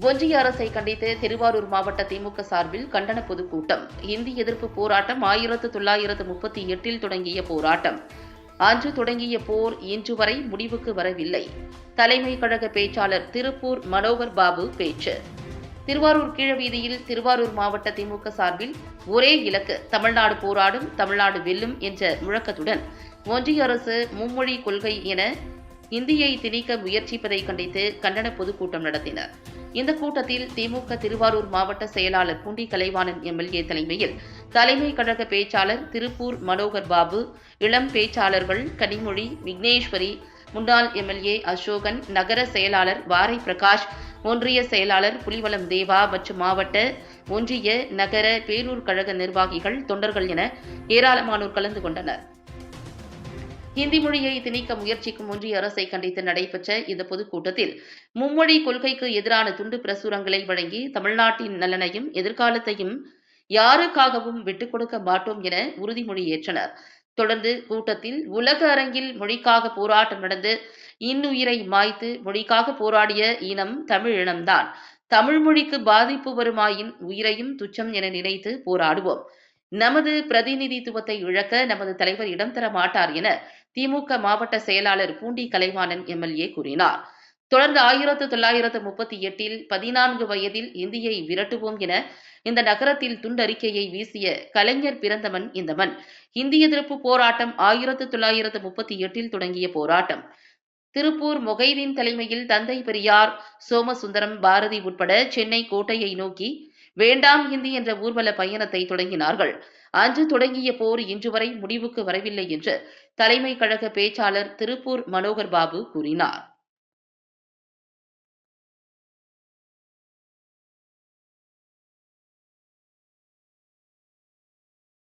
ஒன்றிய அரசை கண்டித்து திருவாரூர் மாவட்ட திமுக சார்பில் கண்டன பொதுக்கூட்டம். இந்தி எதிர்ப்பு போராட்டம் 1938 தொடங்கிய போராட்டம். அன்று தொடங்கிய போர் இன்று வரை முடிவுக்கு வரவில்லை. தலைமை கழக பேச்சாளர் திருப்பூர் மனோகர் பாபு பேச்சு. திருவாரூர் கீழவீதியில் திருவாரூர் மாவட்ட திமுக சார்பில் ஒரே இலக்கு, தமிழ்நாடு போராடும், தமிழ்நாடு வெல்லும் என்ற முழக்கத்துடன் ஒன்றிய அரசு மும்மொழி கொள்கை என இந்தியை திணிக்க முயற்சிப்பதை கண்டித்து கண்டன பொதுக்கூட்டம் நடத்தினர். இந்த கூட்டத்தில் திமுக திருவாரூர் மாவட்ட செயலாளர் பூண்டி கலைவாணன் எம்எல்ஏ தலைமையில் தலைமை கழக பேச்சாளர் திருப்பூர் மனோகர் பாபு, இளம் பேச்சாளர்கள் கனிமொழி, விக்னேஸ்வரி, முன்னாள் எம்எல்ஏ அசோகன், நகர செயலாளர் வாரை பிரகாஷ், ஒன்றிய செயலாளர் புலிவலம் தேவா மற்றும் மாவட்ட, ஒன்றிய, நகர, பேரூர் கழக நிர்வாகிகள், தொண்டர்கள் என ஏராளமானோர் கலந்து கொண்டனர். ஹிந்தி மொழியை திணிக்க முயற்சிக்கும் ஒன்றிய அரசை கண்டித்து நடைபெற்ற இந்த பொதுக்கூட்டத்தில் மும்மொழி கொள்கைக்கு எதிரான துண்டு பிரசுரங்களை வழங்கி தமிழ்நாட்டின் நலனையும் எதிர்காலத்தையும் யாருக்காகவும் விட்டுக் கொடுக்க மாட்டோம் என உறுதிமொழி ஏற்றனர். தொடர்ந்து கூட்டத்தில் உலக அரங்கில் மொழிக்காக போராட்டம் நடந்து இன்னுயிரை மாய்த்து மொழிக்காக போராடிய இனம் தமிழ் இனம்தான். தமிழ் மொழிக்கு பாதிப்பு வருமாயின் உயிரையும் துச்சம் என நினைத்து போராடுவோம். நமது பிரதிநிதித்துவத்தை இழக்க நமது தலைவர் இடம் தர மாட்டார் என திமுக மாவட்ட செயலாளர் பூண்டி கலைவாணன் எம்எல்ஏ கூறினார். தொடர்ந்து 1938 14 வயதில் இந்தியை விரட்டுவோம் என இந்த நகரத்தில் துண்டறிக்கையை வீசிய கலைஞர் பிறந்த மண் இந்த மண். இந்தி எதிர்ப்பு போராட்டம் 1938 தொடங்கிய போராட்டம். திருப்பூர் மொகைதீன் தலைமையில் தந்தை பெரியார், சோமசுந்தரம், பாரதி உட்பட சென்னை கோட்டையை நோக்கி வேண்டாம் ஹிந்தி என்ற ஊர்வல பயணத்தை தொடங்கினார்கள். அன்று தொடங்கிய போர் இன்று வரை முடிவுக்கு வரவில்லை என்று தலைமை கழக பேச்சாளர் திருப்பூர் மனோகர் பாபு கூறினார்.